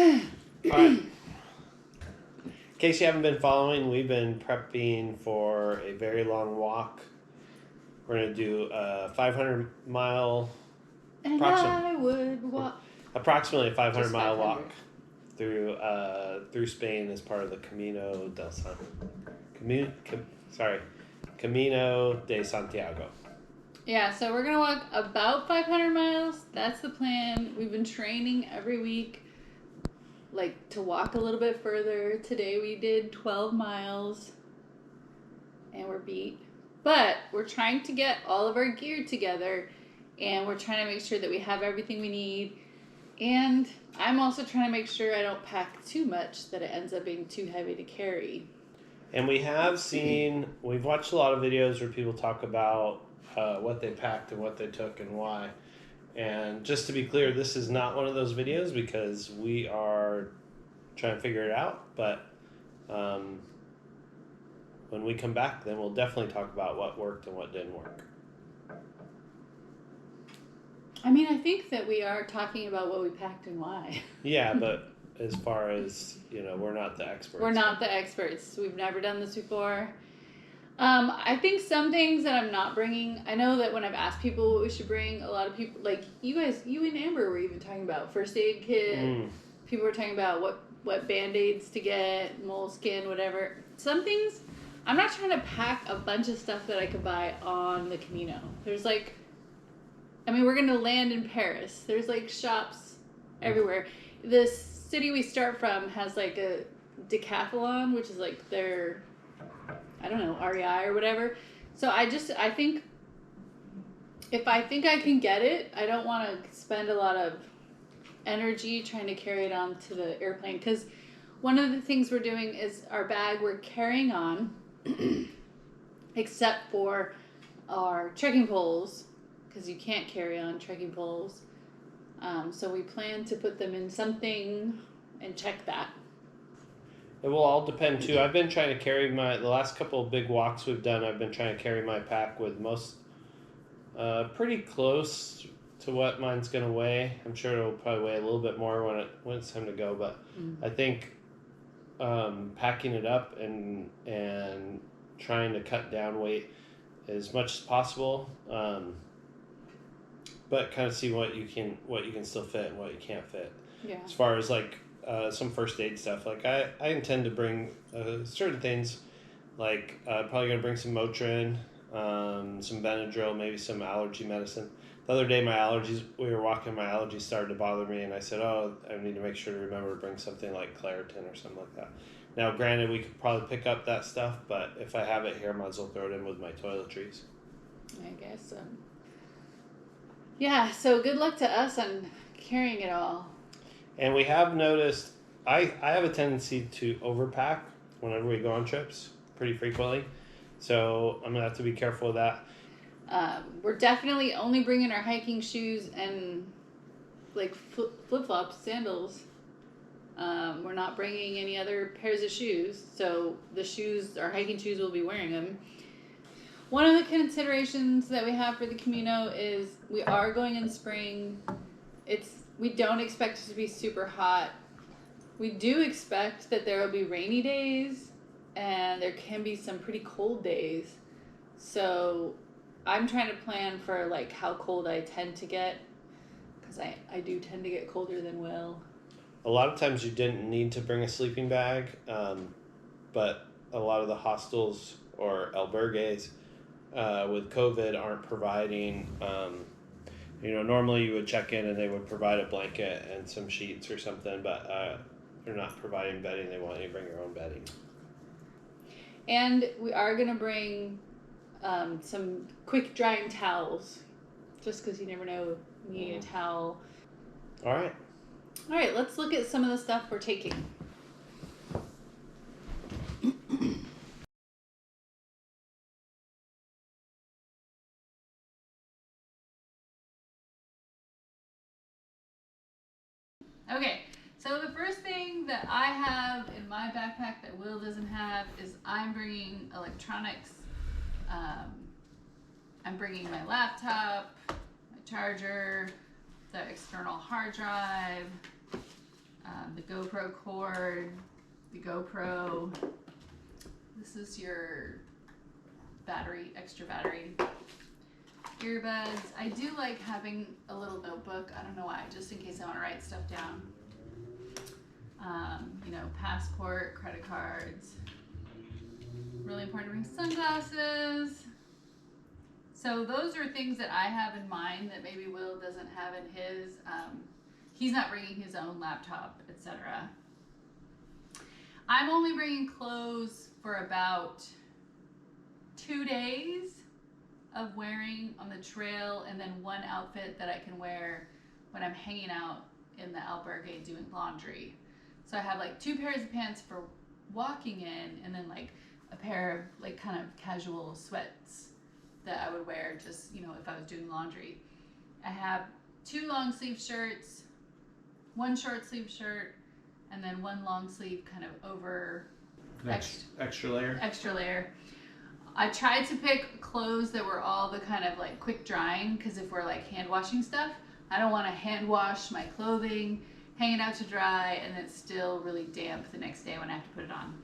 Alright. In case you haven't been following, we've been prepping for a very long walk. We're going to do a 500-mile, And I would walk. approximately a 500 Just mile 500. walk through Spain as part of the Camino de Santiago. Yeah, so we're going to walk about 500 miles. That's the plan. We've been training every week, like, to walk a little bit further. Today we did 12 miles, and we're beat. But we're trying to get all of our gear together, and we're trying to make sure that we have everything we need. And I'm also trying to make sure I don't pack too much that it ends up being too heavy to carry. And we've watched a lot of videos where people talk about what they packed and what they took and why. And just to be clear, this is not one of those videos because we are trying to figure it out. But when we come back, then we'll definitely talk about what worked and what didn't work. I mean, I think that we are talking about what we packed and why. Yeah, but as far as, we're not the experts. We're not the experts. We've never done this before. I think some things that I'm not bringing, I know that when I've asked people what we should bring, a lot of people, like you and Amber were even talking about first aid kit. People were talking about what Band-Aids to get, moleskin, whatever. Some things, I'm not trying to pack a bunch of stuff that I could buy on the Camino. There's we're going to land in Paris. There's shops everywhere. The city we start from has a decathlon, which is their, I don't know, REI or whatever. So I think if I think I can get it, I don't want to spend a lot of energy trying to carry it onto the airplane. Because one of the things we're doing is our bag we're carrying on, except for our trekking poles, because you can't carry on trekking poles. So we plan to put them in something and check that. It will all depend too. I've been trying to carry the last couple of big walks we've done, I've been trying to carry my pack with pretty close to what mine's going to weigh. I'm sure it'll probably weigh a little bit more when it's time to go, but I think packing it up and trying to cut down weight as much as possible, but kind of see what you can still fit and what you can't fit. Yeah. As far as some first aid stuff, I intend to bring certain things, probably gonna bring some Motrin, some Benadryl, maybe some allergy medicine. The other day we were walking, my allergies started to bother me, and I said, I need to make sure to remember to bring something like Claritin or something like that. Now, granted, we could probably pick up that stuff, but if I have it here, I might as well throw it in with my toiletries. I guess so. Yeah, so good luck to us on carrying it all. And we have noticed, I have a tendency to overpack whenever we go on trips pretty frequently. So I'm going to have to be careful of that. We're definitely only bringing our hiking shoes and flip-flops, sandals. We're not bringing any other pairs of shoes. So our hiking shoes, will be wearing them. One of the considerations that we have for the Camino is we are going in spring. We don't expect it to be super hot. We do expect that there will be rainy days and there can be some pretty cold days. So I'm trying to plan for how cold I tend to get, because I do tend to get colder than Will. A lot of times you didn't need to bring a sleeping bag, but a lot of the hostels or albergues with COVID aren't providing, normally you would check in and they would provide a blanket and some sheets or something, but they're not providing bedding. They want you to bring your own bedding. And we are going to bring some quick drying towels, just because you never know, you need a towel. All right, let's look at some of the stuff we're taking. Okay, so the first thing that I have in my backpack that Will doesn't have is I'm bringing electronics. I'm bringing my laptop, my charger, the external hard drive, the GoPro cord, the GoPro. This is your battery, extra battery. Earbuds. I do like having a little notebook. I don't know why, just in case I want to write stuff down. You know, passport, credit cards. Really important to bring sunglasses. So those are things that I have in mind that maybe Will doesn't have in his. He's not bringing his own laptop, etc. I'm only bringing clothes for about 2 days of wearing on the trail, and then one outfit that I can wear when I'm hanging out in the albergue doing laundry. So I have like 2 pairs of pants for walking in, and then like a pair of like kind of casual sweats that I would wear just, you know, if I was doing laundry. I have 2 long sleeve shirts, 1 short sleeve shirt, and then 1 long sleeve kind of over Extra layer. Extra layer. I tried to pick clothes that were all the kind of like quick drying, because if we're like hand washing stuff, I don't want to hand wash my clothing, hang it out to dry, and it's still really damp the next day when I have to put it on.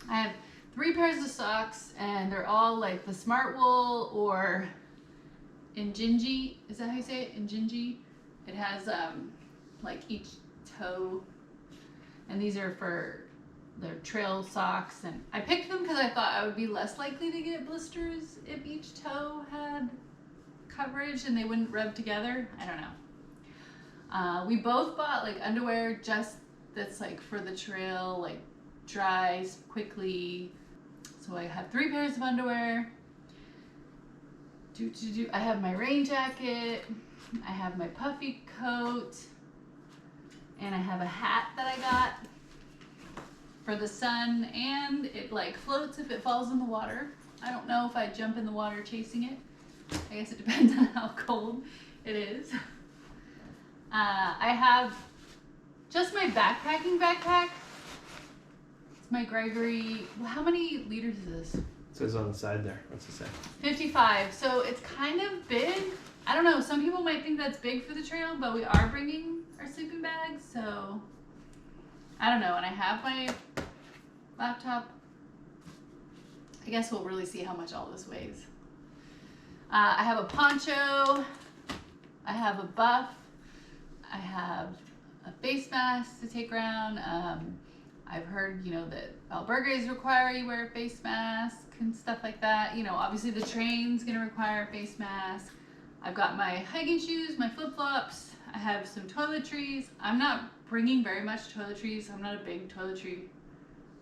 I have 3 pairs of socks, and they're all like the Smart Wool or Injinji. Is that how you say it? Injinji. It has like each toe, and these are for their trail socks. And I picked them because I thought I would be less likely to get blisters if each toe had coverage and they wouldn't rub together. I don't know. We both bought like underwear just that's like for the trail, like dries quickly. So I have 3 pairs of underwear. I have my rain jacket. I have my puffy coat. And I have a hat that I got for the sun, and it like floats if it falls in the water. I don't know if I jump in the water chasing it. I guess it depends on how cold it is. I have just my backpacking backpack. It's my Gregory. Well, how many liters is this? It says on the side there. What's it say? 55. So it's kind of big. I don't know. Some people might think that's big for the trail, but we are bringing our sleeping bags, so I don't know. And I have my laptop. I guess we'll really see how much all this weighs. I have a poncho. I have a buff. I have a face mask to take around. I've heard, you know, that albergues require you wear a face mask and stuff like that. You know, obviously the train's gonna require a face mask. I've got my hiking shoes, my flip-flops. I have some toiletries. I'm not bringing very much toiletries. I'm not a big toiletry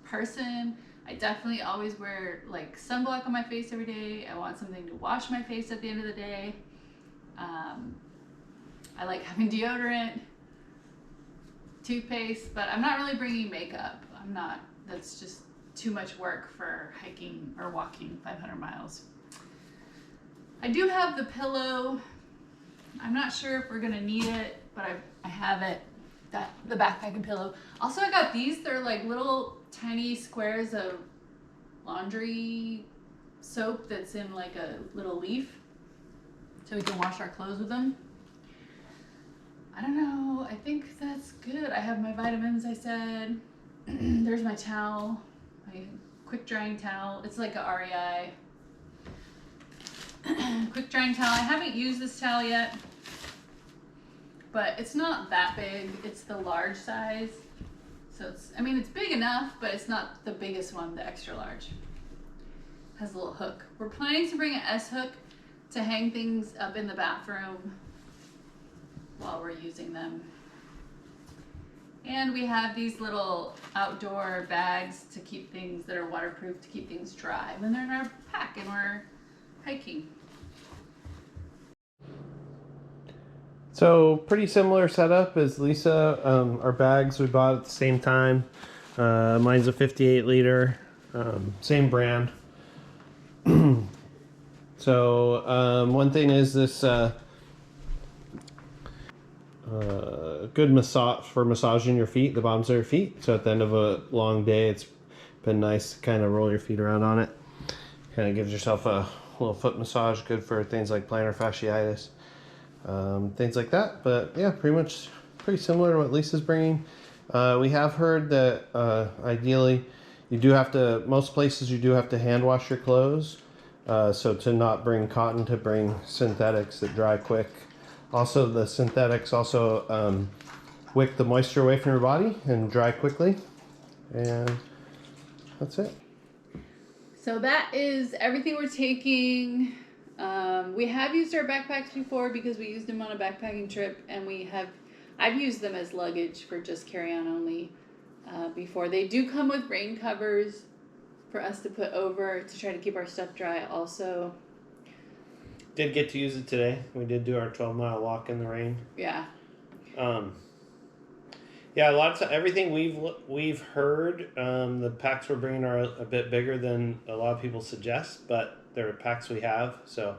person. I definitely always wear like sunblock on my face every day. I want something to wash my face at the end of the day. I like having deodorant, toothpaste, but I'm not really bringing makeup. That's just too much work for hiking or walking 500 miles. I do have the pillow. I'm not sure if we're gonna need it, but I have it, the backpacking pillow. Also, I got these. They're like little tiny squares of laundry soap that's in like a little leaf, so we can wash our clothes with them. I don't know. I think that's good. I have my vitamins, I said. There's my towel, my quick drying towel. It's like a REI quick drying towel. I haven't used this towel yet, but it's not that big. It's the large size. So it's big enough, but it's not the biggest one, the extra large. Has a little hook. We're planning to bring an S hook to hang things up in the bathroom while we're using them. And we have these little outdoor bags to keep things that are waterproof, to keep things dry when they're in our pack and we're hiking. So pretty similar setup as Lisa. Our bags we bought at the same time. Mine's a 58 liter, same brand. So one thing is this good massage for massaging your feet, the bottoms of your feet. So at the end of a long day, it's been nice to kind of roll your feet around on it. Kind of gives yourself a little foot massage, good for things like plantar fasciitis, things like that. But yeah, pretty much pretty similar to what Lisa's bringing. We have heard that ideally, most places you do have to hand wash your clothes. So to not bring cotton, to bring synthetics that dry quick. Also, the synthetics also wick the moisture away from your body and dry quickly. And that's it. So that is everything we're taking. We have used our backpacks before because we used them on a backpacking trip, and I've used them as luggage for just carry-on only before. They do come with rain covers for us to put over to try to keep our stuff dry also. Did get to use it today. We did do our 12-mile walk in the rain. Yeah. Yeah, lots of everything we've heard. The packs we're bringing are a bit bigger than a lot of people suggest, but they're packs we have, so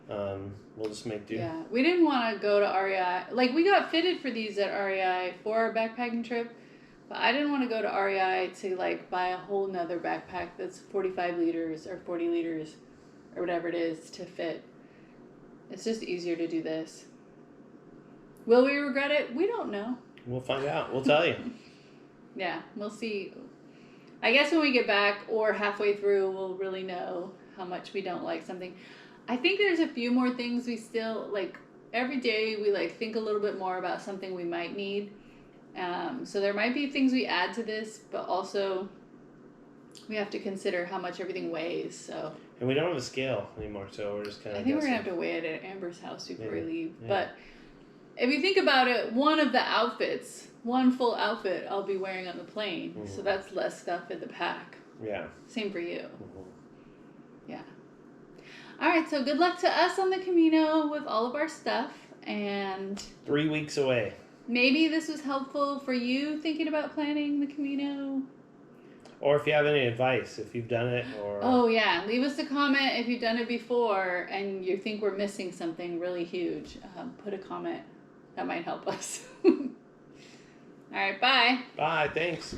we'll just make do. Yeah, we didn't want to go to REI. Like, we got fitted for these at REI for our backpacking trip, but I didn't want to go to REI to, like, buy a whole nother backpack that's 45 liters or 40 liters or whatever it is to fit. It's just easier to do this. Will we regret it? We don't know. We'll find out. We'll tell you. Yeah, we'll see. I guess when we get back or halfway through, we'll really know how much we don't like something. I think there's a few more things we still, like, every day we, like, think a little bit more about something we might need. So there might be things we add to this, but also we have to consider how much everything weighs, so. And we don't have a scale anymore, so we're just kind of I think guessing. we're going to have to weigh it at Amber's house before we leave. Yeah. But if you think about it, one full outfit I'll be wearing on the plane. Mm-hmm. So that's less stuff in the pack. Yeah. Same for you. Mm-hmm. Yeah. All right, so good luck to us on the Camino with all of our stuff. And 3 weeks away. Maybe this was helpful for you thinking about planning the Camino. Or if you have any advice, if you've done it, or... Oh, yeah. Leave us a comment if you've done it before and you think we're missing something really huge. Put a comment. That might help us. All right, bye. Bye, thanks.